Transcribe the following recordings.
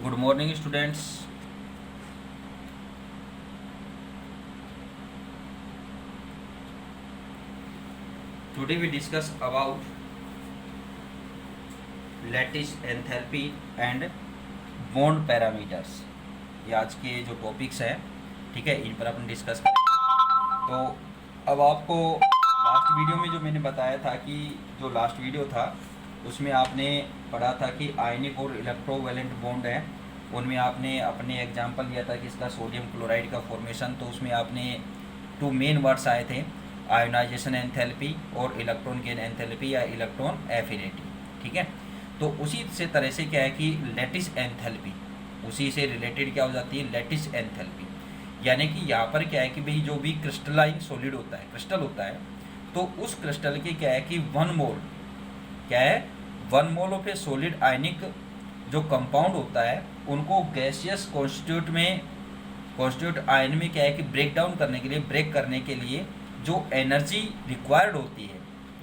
Good morning, students. Today we discuss about lattice enthalpy and bond parameters. ये आज के जो टॉपिक्स हैं, ठीक है, इन पर अपन डिस्कस करेंगे। तो अब आपको लास्ट वीडियो में जो मैंने बताया था कि जो लास्ट वीडियो था उसमें आपने पढ़ा था कि आयनिक और इलेक्ट्रोवैलेंट बॉन्ड है, उनमें आपने अपने एग्जांपल लिया था कि इसका सोडियम क्लोराइड का फॉर्मेशन। तो उसमें आपने टू मेन वर्ड्स आए थे, आयोनाइजेशन एंथैल्पी और इलेक्ट्रॉन गेन एंथैल्पी या इलेक्ट्रॉन एफिनिटी, ठीक है। तो उसी से तरह से क्या है कि लैटिस एंथैल्पी, उसी से रिलेटेड क्या हो जाती है, लैटिस एंथैल्पी। यानी कि यहाँ पर क्या है कि भाई जो भी क्रिस्टलाइन सॉलिड होता है, क्रिस्टल होता है, तो उस क्रिस्टल के क्या है कि 1 मोल क्या है, 1 मोल ऑफ ए सॉलिड आयनिक जो कंपाउंड होता है उनको गैसियस कॉन्स्टिट्यूट आयन में क्या है कि ब्रेक डाउन करने के लिए, ब्रेक करने के लिए जो एनर्जी रिक्वायर्ड होती है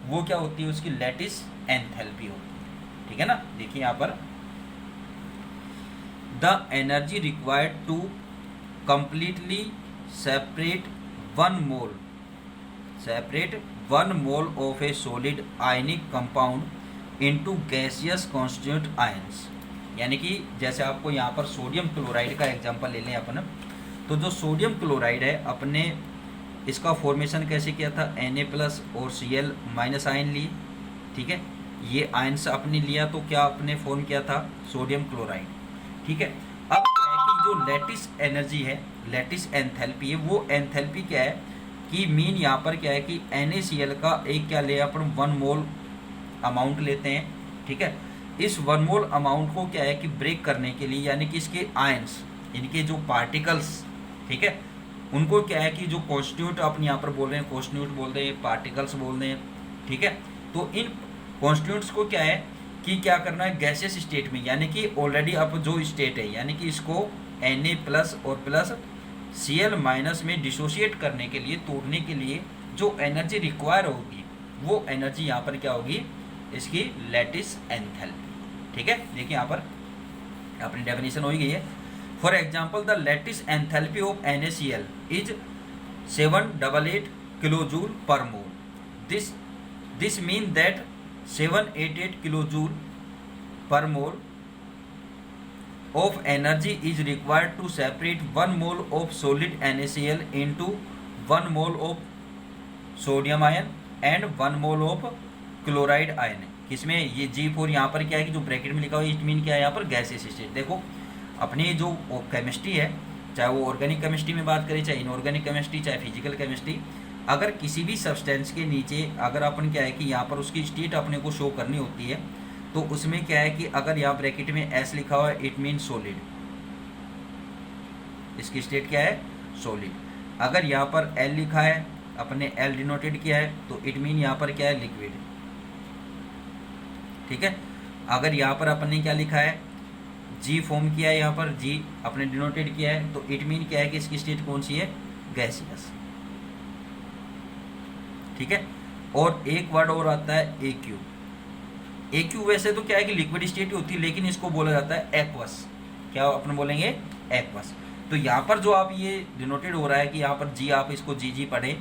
वो क्या होती है, उसकी लैटिस एंथैल्पी होती है, ठीक है ना। देखिए यहाँ पर the energy required to completely separate 1 mole of a solid ionic compound into gaseous constituent ions. यानी कि जैसे आपको यहाँ पर सोडियम क्लोराइड का एग्जांपल ले लें अपन, तो जो सोडियम क्लोराइड है अपने इसका फॉर्मेशन कैसे किया था, Na+ और Cl- आयन लिए, ठीक है। ये आयंस अपने लिया तो क्या अपने फॉर्म किया था, सोडियम क्लोराइड, ठीक है। अब क्या है कि जो लैटिस एनर्जी है, लैटिस एंथैल्पी है, वो एंथैल्पी क्या है कि मीन यहाँ पर क्या है कि NaCl का एक क्या ले अपन 1 मोल अमाउंट लेते हैं, ठीक है। इस 1 मोल अमाउंट को क्या है कि ब्रेक करने के लिए, यानी कि इसके आयंस, इनके जो पार्टिकल्स, ठीक है, उनको क्या है कि जो कॉन्स्टिट्यूट अपन यहाँ पर बोल रहे हैं, कॉन्स्टिट्यूट बोल रहे हैं, पार्टिकल्स बोल रहे हैं, ठीक है। तो इन कॉन्स्टिट्यूट्स को क्या है कि क्या करना है, गैसियस स्टेट में, यानी कि ऑलरेडी अब जो स्टेट है, यानी कि इसको Na+ और प्लस Cl- में डिसोशिएट करने के लिए, तोड़ने के लिए जो एनर्जी रिक्वायर होगी वो एनर्जी यहाँ पर क्या होगी, इसकी लैटिस एंथैल्पी, ठीक है। देखिए यहाँ पर अपनी डेफिनेशन हो गई है। For example the lattice enthalpy of NaCl is 788 kilojoule per mole. This mean that 788 kilojoule per mole of energy is required to separate 1 mole of solid NaCl into 1 mole of sodium ion and 1 mole of chloride ion। किसमें ये G4 यहाँ पर क्या है कि जो bracket में लिखा हुआ है, इट मीन क्या है यहाँ पर गैसियस स्टेट। देखो अपनी जो केमिस्ट्री है, चाहे वो ऑर्गेनिक केमिस्ट्री में बात करें, चाहे इनऑर्गेनिक केमिस्ट्री, चाहे फिजिकल केमिस्ट्री, अगर किसी भी सब्सटेंस के नीचे अगर अपन क्या है कि यहाँ पर उसकी स्टेट अपने को शो करनी होती है, तो उसमें क्या है कि अगर यहाँ ब्रैकेट में S लिखा हुआ है, इट मीन सॉलिड, इसकी स्टेट क्या है, सॉलिड। अगर यहाँ पर L लिखा है, अपने L डिनोटेड किया है, तो इट मीन यहाँ पर क्या है, लिक्विड, ठीक है। अगर यहाँ पर अपन ने क्या लिखा है, G फॉर्म किया है, यहाँ पर G अपने डिनोटेड किया है, तो इट मीन क्या है कि इसकी स्टेट कौन सी है, गैसियस, ठीक है। और एक वर्ड और आता है AQ वैसे तो क्या है कि लिक्विड स्टेट होती है, लेकिन इसको बोला जाता है एक्वस। क्या अपन बोलेंगे, एक्वस। तो यहाँ पर जो आप ये डिनोटेड हो रहा है कि यहाँ पर G, आप इसको GG पढ़े,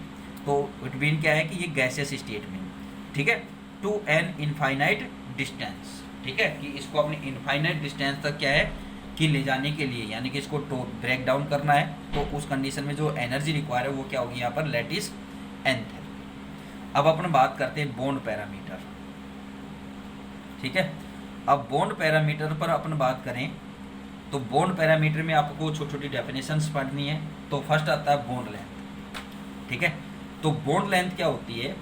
तो इट मीन क्या है कि ये गैसियस स्टेट में, ठीक है, टू एन इनफाइनाइट डिस्टेंस, ठीक है, कि इसको अपने इनफाइनाइट डिस्टेंस तक क्या है कि ले जाने के लिए, यानी कि इसको ब्रेक डाउन करना है, तो उस कंडीशन में जो एनर्जी रिक्वायर है वो क्या होगी, यहाँ पर लैटिस एंथैल्पी। अब अपन बात करते हैं बॉन्ड पैरामीटर, ठीक है। अब बॉन्ड पैरामीटर पर अपन बात करें तो बॉन्ड पैरामीटर में आपको छोटी छोटी डेफिनेशंस पढ़नी है। तो फर्स्ट आता है बॉन्ड लेंथ, ठीक है। तो बॉन्ड लेंथ क्या होती है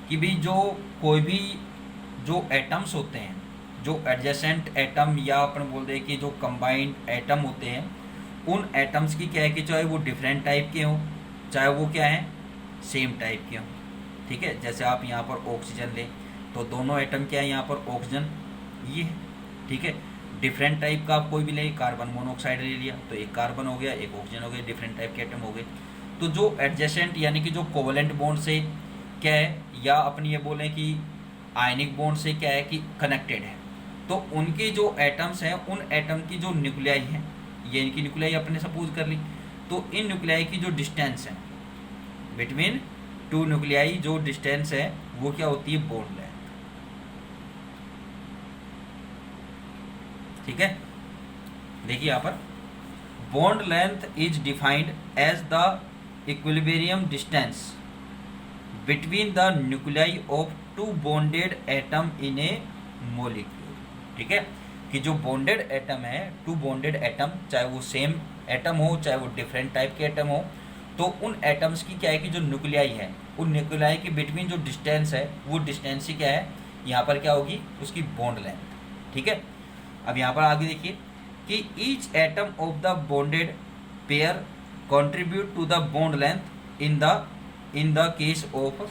कि भी जो कोई भी जो एटम्स होते हैं, जो एडजेसेंट एटम या अपन बोल दें कि जो कंबाइंड एटम होते हैं, उन एटम्स की क्या है कि चाहे वो डिफरेंट टाइप के हों, चाहे वो क्या है सेम टाइप के हों, ठीक है। जैसे आप यहाँ पर ऑक्सीजन लें तो दोनों एटम क्या है, यहाँ पर ऑक्सीजन ये है, ठीक है। डिफरेंट टाइप का आप कोई भी लें, कार्बन मोनोऑक्साइड ले लिया तो एक कार्बन हो गया, एक ऑक्सीजन हो गया, डिफरेंट टाइप के एटम हो गए। तो जो एडजेसेंट यानी कि जो कोवलेंट बॉन्ड से क्या है, या अपन ये बोलें कि आयनिक बॉन्ड से क्या है कि कनेक्टेड है, तो उनके जो एटम्स हैं उन एटम की जो न्यूक्लियाई है, ये इनकी न्यूक्लियाई अपने सपोज कर ली, तो इन न्यूक्लियाई की जो डिस्टेंस है बिटवीन टू न्यूक्लियाई, जो डिस्टेंस है वो क्या होती है, बॉन्ड लेंथ। ठीक है, देखिए यहाँ पर bond length is defined as the equilibrium distance between the nuclei of two bonded atom in a molecule. ठीक है, कि जो बॉन्डेड एटम है, टू बॉन्डेड एटम, चाहे वो सेम एटम हो चाहे वो डिफरेंट टाइप के एटम हो, तो उन एटम्स की क्या है कि जो न्यूक्लियाई है, उन न्यूक्लियाई के बिटवीन जो डिस्टेंस है वो डिस्टेंस ही क्या है, यहाँ पर क्या होगी, उसकी बॉन्ड लेंथ। ठीक है, अब यहाँ पर आगे देखिए कि each atom of the bonded pair contribute to the bond length in the case of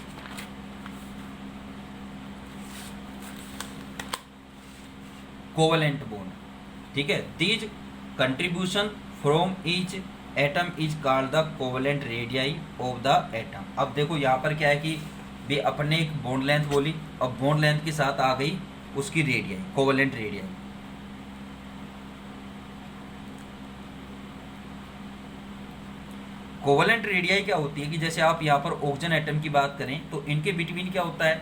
covalent bond. ठीक है, these contribution from each atom is called the covalent radii of the atom. अब देखो यहाँ पर क्या है कि भी अपने एक बॉन्ड लेंथ बोली, अब बॉन्ड लेंथ के साथ आ गई उसकी radii, covalent radii. Covalent radii क्या होती है कि जैसे आप यहाँ पर ऑक्सीजन एटम की बात करें तो इनके बिटवीन क्या होता है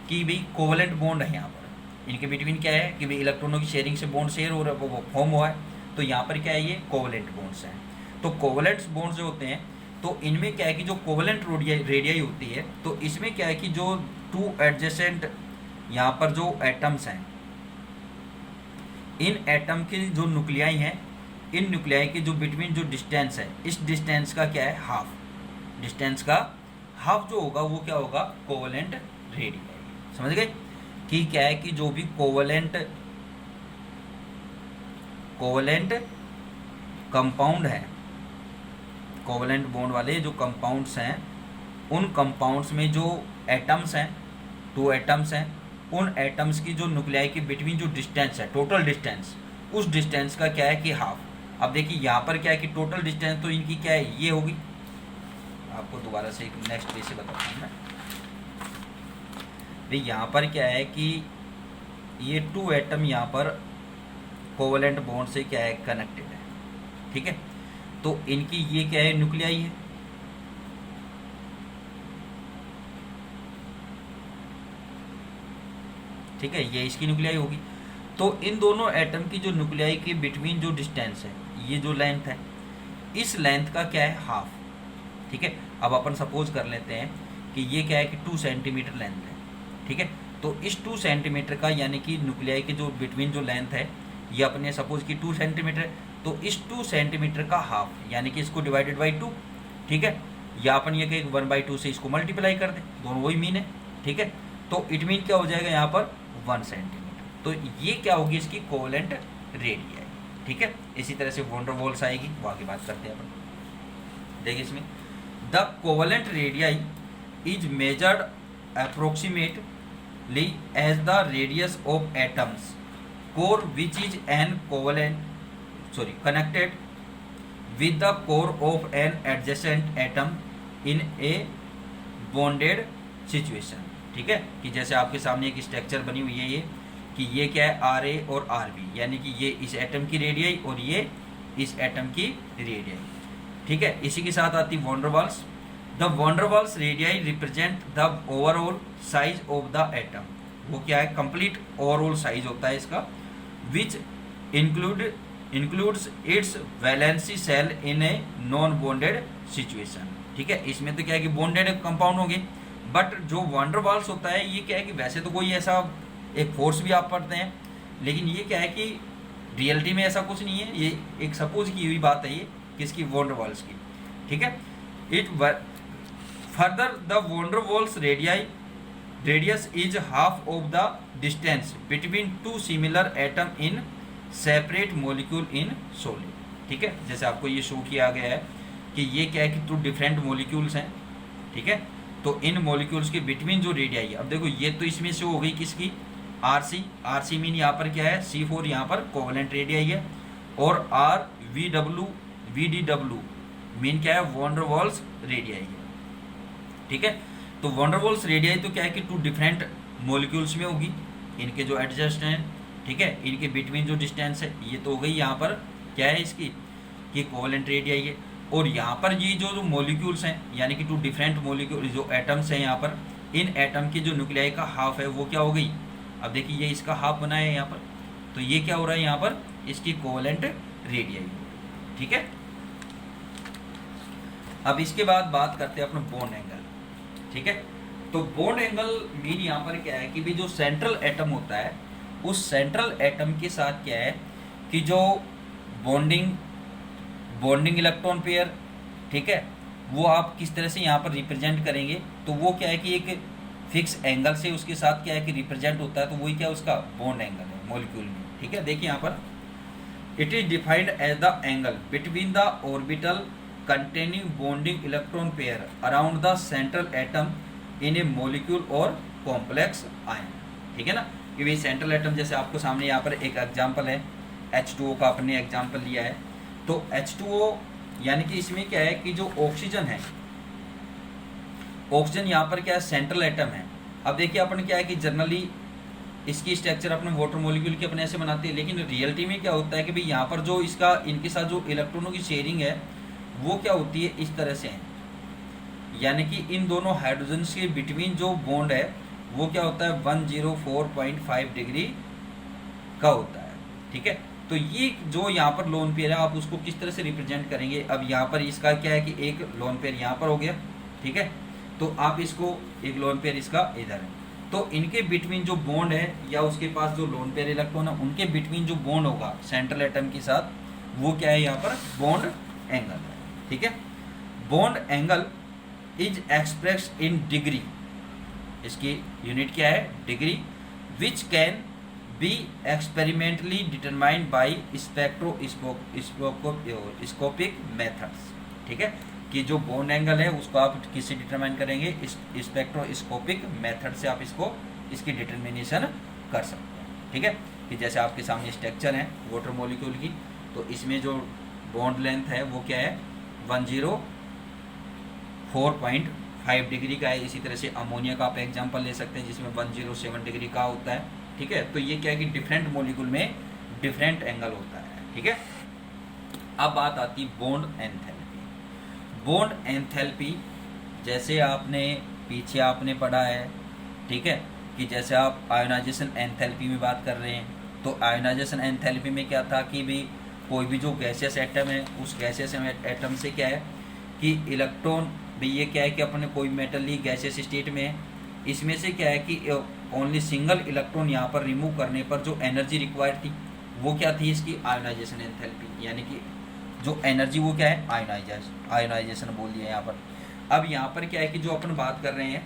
कि भाई कोवेलेंट बॉन्ड है, यहाँ पर इनके बिटवीन क्या है कि भाई इलेक्ट्रॉनों की शेयरिंग से बॉन्ड शेयर हो रहा है, वो फॉर्म हुआ है, तो यहाँ पर क्या है, ये कोवेलेंट बॉन्ड्स हैं। तो कोवेलेंट बॉन्ड्स जो होते हैं तो इनमें क्या है कि जो कोवेलेंट रेडियाई होती है, तो इसमें क्या है कि जो टू एडजेसेंट यहाँ पर जो एटम्स हैं, इन एटम की जो न्यूक्लियाई हैं, इन न्यूक्लियाई के जो बिटवीन जो डिस्टेंस है, इस डिस्टेंस का क्या है, हाफ, डिस्टेंस का हाफ जो होगा वो क्या होगा, कोवेलेंट रेडियाई। समझ गए कि क्या है कि जो भी कोवेलेंट कंपाउंड है, कोवेलेंट बॉन्ड वाले जो कंपाउंड्स हैं, उन कंपाउंड्स में जो एटम्स हैं, टू एटम्स हैं, उन एटम्स की जो न्यूक्लियाई के बिटवीन जो डिस्टेंस है, टोटल डिस्टेंस, उस डिस्टेंस का क्या है कि हाफ। अब देखिए यहाँ पर क्या है कि टोटल डिस्टेंस तो इनकी क्या है, ये होगी, आपको दोबारा से एक नेक्स्ट वे से बताता हूँ मैं। भाई यहाँ पर क्या है कि ये टू एटम यहाँ पर कोवेलेंट बॉन्ड से क्या है, कनेक्टेड है। ठीक है, तो इनकी ये क्या है, न्यूक्लियाई है। ठीक है, ये इसकी न्यूक्लियाई होगी। तो इन दोनों एटम की जो न्यूक्लियाई के बिटवीन जो डिस्टेंस है, ये जो लेंथ है, इस लेंथ का क्या है, हाफ। ठीक है, अब अपन सपोज कर लेते हैं कि ये क्या है कि 2 सेंटीमीटर लेंथ है। ठीक है, तो इस 2 सेंटीमीटर का यानी कि न्यूक्लियाई के जो बिटवीन जो लेंथ है, ये अपने सपोज कि 2 सेंटीमीटर, तो इस 2 सेंटीमीटर का हाफ यानी कि इसको डिवाइडेड बाई 2। ठीक है, या अपन ये कहें 1/2 से इसको मल्टीप्लाई कर दें, दोनों वही मीन है। ठीक है, तो इट मीन क्या हो जाएगा यहाँ पर 1 सेंटीमीटर। तो ये क्या होगी, इसकी कोवेलेंट रेडियाई। ठीक है, इसी तरह से वॉन डेर वाल्स आएगी, वो आगे बात करते हैं अपन। देखिए इसमें the covalent radii is measured approximately as the radius of atoms core which is an connected with the core of an adjacent atom in a bonded situation। ठीक है, कि जैसे आपके सामने एक स्ट्रक्चर बनी हुई है ये, कि ये क्या है, RA और RB, यानी कि ये इस एटम की रेडियाई और ये इस एटम की रेडियाई। ठीक है, इसी के साथ आती van der Waals. The van der Waals radii represent the overall size of the atom. वो क्या है, कंप्लीट ओवरऑल साइज होता है इसका, which includes its valency shell in a non bonded situation. ठीक है, इसमें तो क्या है कि बॉन्डेड कंपाउंड होंगे, बट जो वॉन डेर वाल्स होता है ये क्या है कि वैसे तो कोई ऐसा एक फोर्स भी आप पढ़ते हैं, लेकिन ये क्या है कि रियलिटी में ऐसा कुछ नहीं है, ये एक सपोज की हुई बात है ये किसकी, वॉन डेर वाल्स की। ठीक है, it further the van der Waals radius is half of the distance between 2 similar atom in separate molecule in solid. ठीक है, जैसे आपको ये शो किया गया है कि ये क्या है कि 2 डिफरेंट मॉलिक्यूल्स हैं। ठीक है, तो इन मॉलिक्यूल्स के बिटवीन जो रेडियाई है, अब देखो ये तो इसमें से हो गई किसकी, RC मीन यहाँ पर क्या है, C4 यहाँ पर कोवेलेंट रेडियाई है, और VDW मीन क्या है, वॉन डेर वाल्स रेडियाई है। ठीक है, तो वॉन डेर वाल्स रेडियाई तो क्या है कि 2 डिफरेंट मॉलिक्यूल्स में होगी, इनके जो एडजस्ट हैं ठीक है, इनके बिटवीन जो डिस्टेंस है ये तो हो गई यहाँ पर क्या है इसकी कि कोवेलेंट रेडियाई है। और यहाँ पर ये जो मॉलिक्यूल्स हैं यानी कि टू डिफरेंट मॉलिक्यूल जो एटम्स हैं यहाँ पर, इन एटम की जो न्यूक्लियाई का हाफ है वो क्या हो गई, अब देखिए ये इसका हाफ बना है यहाँ पर, तो ये क्या हो रहा है यहाँ पर इसकी कोवेलेंट रेडियाई। ठीक है, अब इसके बाद बात करते हैं अपना बॉन्ड एंगल। ठीक है, तो बॉन्ड एंगल मीन यहाँ पर क्या है कि भी जो सेंट्रल एटम होता है उस सेंट्रल एटम के साथ क्या है कि जो बॉन्डिंग इलेक्ट्रॉन पेयर, ठीक है, वो आप किस तरह से यहाँ पर रिप्रेजेंट करेंगे, तो वो क्या है कि एक फिक्स एंगल से उसके साथ क्या है कि रिप्रेजेंट होता है, तो वही क्या उसका बॉन्ड एंगल है मॉलिक्यूल में। ठीक है, देखिए यहाँ पर it is defined as the angle between the orbital containing bonding electron pair around the central atom in a molecule or complex ion। ठीक है ना, कि भाई सेंट्रल एटम जैसे आपको सामने यहाँ पर एक एग्जांपल है H2O का अपने एग्जांपल लिया है, तो H2O यानी कि इसमें क्या है कि जो ऑक्सीजन है, ऑक्सीजन यहाँ पर क्या है सेंट्रल एटम है। अब देखिए अपन क्या है कि जनरली इसकी स्ट्रक्चर अपने वाटर मॉलिक्यूल की अपने ऐसे बनाते हैं, लेकिन रियलिटी में क्या होता है कि भाई यहाँ पर जो इसका इनके साथ जो इलेक्ट्रॉनों की शेयरिंग है वो क्या होती है इस तरह से है, यानी कि इन दोनों हाइड्रोजन के बिटवीन जो बॉन्ड है वो क्या होता है 104.5 डिग्री का होता है। ठीक है, तो ये जो यहाँ पर लोन पेयर है आप उसको किस तरह से रिप्रेजेंट करेंगे, अब यहाँ पर इसका क्या है कि एक लोन पेयर यहाँ पर हो गया। ठीक है, तो आप इसको एक लोन पेयर इसका इधर है, तो इनके बिटवीन जो बॉन्ड है या उसके पास जो लोन पेयर इलेक्ट्रॉन है उनके बिटवीन जो बॉन्ड होगा सेंट्रल एटम के साथ वो क्या है यहाँ पर बॉन्ड एंगल है। ठीक है, bond angle is express in degree, इसकी यूनिट क्या है degree, which can be experimentally determined by spectroscopic methods. ठीक है, कि जो बॉन्ड एंगल है उसको आप किससे डिटरमाइन करेंगे, स्पेक्ट्रोस्कोपिक मेथड से आप इसको इसकी डिटर्मिनेशन कर सकते हैं। ठीक है, कि जैसे आपके सामने स्ट्रक्चर है वाटर मॉलिक्यूल की, तो इसमें जो बॉन्ड लेंथ है वो क्या है 104.5 डिग्री का है। इसी तरह से अमोनिया का आप एग्जांपल ले सकते हैं जिसमें 107 डिग्री का होता है। ठीक है, तो ये क्या है कि डिफरेंट मॉलिक्यूल में डिफरेंट एंगल होता है। ठीक है, अब बात आती बॉन्ड एंथैल्पी। बॉन्ड एंथैल्पी जैसे आपने पीछे आपने पढ़ा है, ठीक है, कि जैसे आप आयोनाइजेशन एंथैल्पी में बात कर रहे हैं, तो आयोनाइजेशन एंथैल्पी में क्या था कि भी कोई भी जो गैसियस एटम है उस गैसियस एटम से क्या है कि इलेक्ट्रॉन भी ये क्या है कि अपने कोई मेटल ली गैसियस स्टेट में है, इसमें से क्या है कि ओनली सिंगल इलेक्ट्रॉन यहाँ पर रिमूव करने पर जो एनर्जी रिक्वायर्ड थी वो क्या थी इसकी आयोनाइजेशन एंथैल्पी, यानी कि जो एनर्जी वो क्या है आयोनाइजेशन बोल दिया यहाँ पर। अब यहाँ पर क्या है कि जो अपन बात कर रहे हैं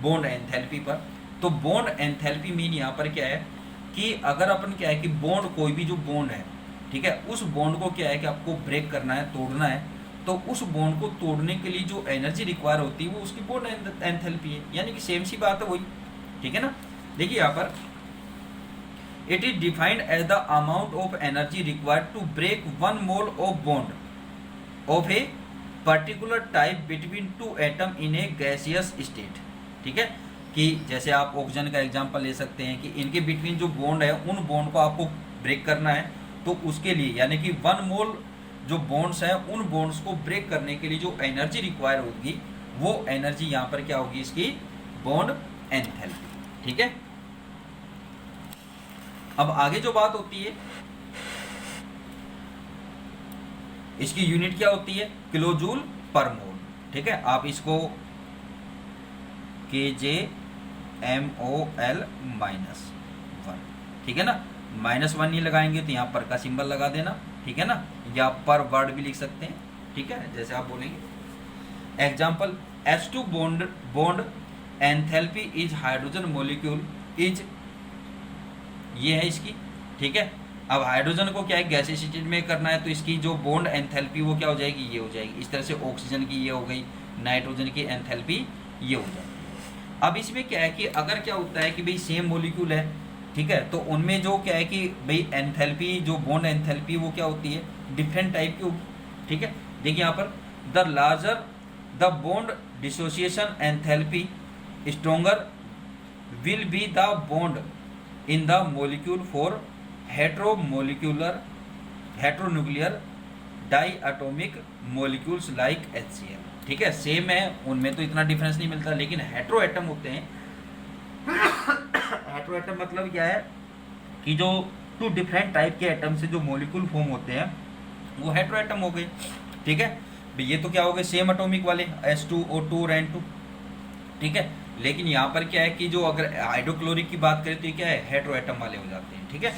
बॉन्ड एंथैल्पी पर, तो बॉन्ड एंथैल्पी मीन यहाँ पर क्या है कि अगर अपन क्या है कि बॉन्ड कोई भी जो बॉन्ड है, ठीक है, उस बॉन्ड को क्या है कि आपको ब्रेक करना है तोड़ना है, तो उस बॉन्ड को तोड़ने के लिए जो एनर्जी रिक्वायर होती है वो उसकी बॉन्ड एंथैल्पी है, यानी कि सेम सी बात है वही। ठीक है ना, देखिए यहाँ पर it is defined as the amount of energy required to break 1 mole of bond of a particular type between two atom in a gaseous state. ठीक है, कि जैसे आप ऑक्सीजन का एग्जांपल ले सकते हैं कि इनके बिटवीन जो बॉन्ड है उन बॉन्ड को आपको ब्रेक करना है, तो उसके लिए यानी कि 1 मोल जो बॉन्ड्स हैं उन बॉन्ड्स को ब्रेक करने के लिए जो एनर्जी रिक्वायर होगी वो एनर्जी यहाँ पर क्या होगी इसकी बॉन्ड एंथैल्पी। ठीक है, अब आगे जो बात होती है इसकी यूनिट क्या होती है किलोजूल पर मोल। ठीक है, आप इसको KJMOL -1, ठीक है ना, -1 नहीं लगाएंगे तो यहाँ पर का सिंबल लगा देना, ठीक है ना, या पर वर्ड भी लिख सकते हैं, ठीक है, जैसे आप बोलेंगे। Example H2 bond enthalpy is hydrogen molecule is, ये है इसकी। ठीक है, अब हाइड्रोजन को क्या है गैसियस स्टेट में करना है, तो इसकी जो बॉन्ड एंथैल्पी वो क्या हो जाएगी ये हो जाएगी। इस तरह से ऑक्सीजन की ये हो गई, नाइट्रोजन की एंथैल्पी ये हो जाएगी। अब इसमें क्या है कि अगर क्या होता है कि भाई सेम मॉलिक्यूल है, ठीक है, तो उनमें जो क्या है कि भाई एंथैल्पी जो बॉन्ड एंथैल्पी वो क्या होती है डिफरेंट टाइप की होगी। ठीक है, देखिए यहाँ पर the larger the bond dissociation enthalpy stronger will be the bond in the molecule for heteronuclear diatomic molecules like HCl। ठीक है, सेम है, उनमें तो इतना डिफरेंस नहीं मिलता, लेकिन हेट्रो एटम होते हैं। हेट्रो एटम मतलब क्या है कि जो टू डिफरेंट टाइप के एटम से जो मॉलिक्यूल फॉर्म होते हैं वो हेट्रो एटम हो गए। ठीक है, ये तो क्या हो गए, सेम एटॉमिक वाले H2O2 और N2। ठीक है, लेकिन यहाँ पर क्या है कि जो अगर हाइड्रोक्लोरिक की बात करें तो ये क्या है, हेट्रो एटम वाले हो जाते हैं। ठीक है,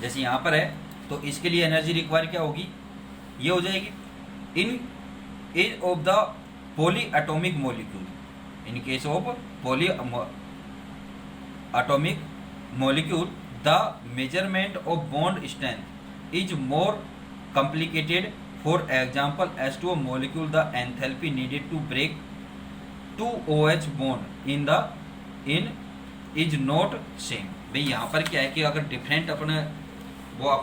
जैसे यहाँ पर है तो इसके लिए एनर्जी रिक्वायर क्या होगी, ये हो जाएगी in of the polyatomic molecule, in case of polyatomic molecule the measurement of bond strength is more complicated. For example, H2O molecule, the enthalpy needed to break 2 OH bond in is not same। भाई यहाँ पर क्या है कि अगर different अपने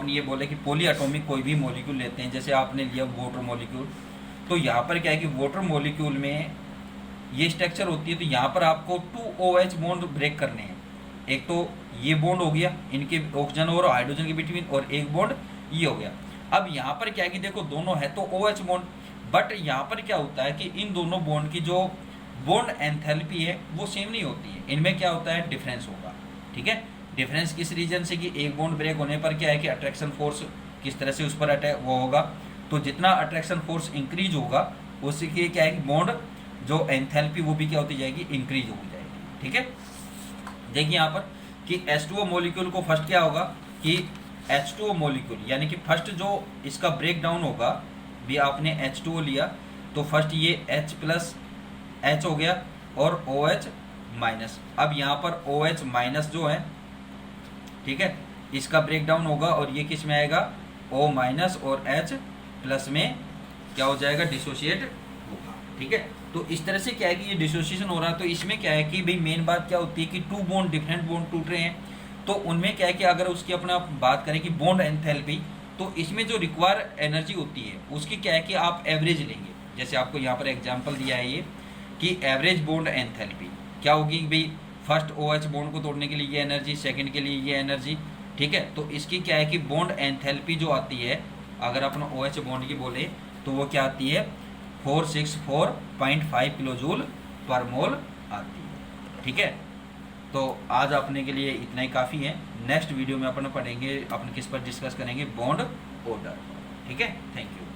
ये बोले कि पॉली एटॉमिक कोई भी मॉलिक्यूल लेते हैं, जैसे आपने लिया वाटर मॉलिक्यूल, तो यहाँ पर क्या है कि वाटर मॉलिक्यूल में ये स्ट्रक्चर होती है, तो यहाँ पर आपको 2 OH बॉन्ड ब्रेक करने हैं। एक तो ये बॉन्ड हो गया इनके ऑक्सीजन और हाइड्रोजन के बिटवीन, और एक बॉन्ड ये हो गया। अब यहाँ पर क्या है कि देखो दोनों है तो OH बॉन्ड, बट यहाँ पर क्या होता है कि इन दोनों बॉन्ड की जो बॉन्ड एंथैल्पी है वो सेम नहीं होती है, इनमें क्या होता है, डिफरेंस होगा। ठीक है, डिफरेंस किस रीजन से कि एक बॉन्ड ब्रेक होने पर क्या है कि अट्रैक्शन फोर्स किस तरह से उस पर अटैक वो होगा, तो जितना अट्रैक्शन फोर्स इंक्रीज होगा उससे क्या है कि बॉन्ड जो एंथैल्पी वो भी क्या होती जाएगी, इंक्रीज हो जाएगी। ठीक है, देखिए यहाँ पर कि H2O मॉलिक्यूल को फर्स्ट क्या होगा कि H2O मॉलिक्यूल यानी कि फर्स्ट जो इसका ब्रेक डाउन होगा, भी आपने H2O लिया तो फर्स्ट ये H प्लस H हो गया और OH माइनस। अब यहाँ पर OH माइनस जो है, ठीक है, इसका ब्रेक डाउन होगा और ये किस में आएगा, O माइनस, और H प्लस में क्या हो जाएगा, डिसोशिएट होगा। ठीक है, तो इस तरह से क्या है कि ये डिसोसिएशन हो रहा है। तो इसमें क्या है कि भाई मेन बात क्या होती है कि टू बॉन्ड डिफरेंट बॉन्ड टूट रहे हैं, तो उनमें क्या है कि अगर उसकी अपना बात करें कि बॉन्ड एंथैल्पी, तो इसमें जो रिक्वायर एनर्जी होती है उसकी क्या है कि आप एवरेज लेंगे। जैसे आपको यहाँ पर एग्जांपल दिया है ये कि एवरेज बॉन्ड एंथैल्पी क्या होगी, भाई फर्स्ट OH बॉन्ड को तोड़ने के लिए ये एनर्जी, सेकंड के लिए ये एनर्जी। ठीक है, तो इसकी क्या है कि बॉन्ड एंथैल्पी जो आती है, अगर अपन OH बॉन्ड की बोले तो वो क्या आती है, 464.5 किलोजूल पर मोल आती है। ठीक है, तो आज अपने के लिए इतना ही काफ़ी है। नेक्स्ट वीडियो में अपन पढ़ेंगे, अपन किस पर डिस्कस करेंगे, बॉन्ड ऑर्डर। ठीक है, थैंक यू।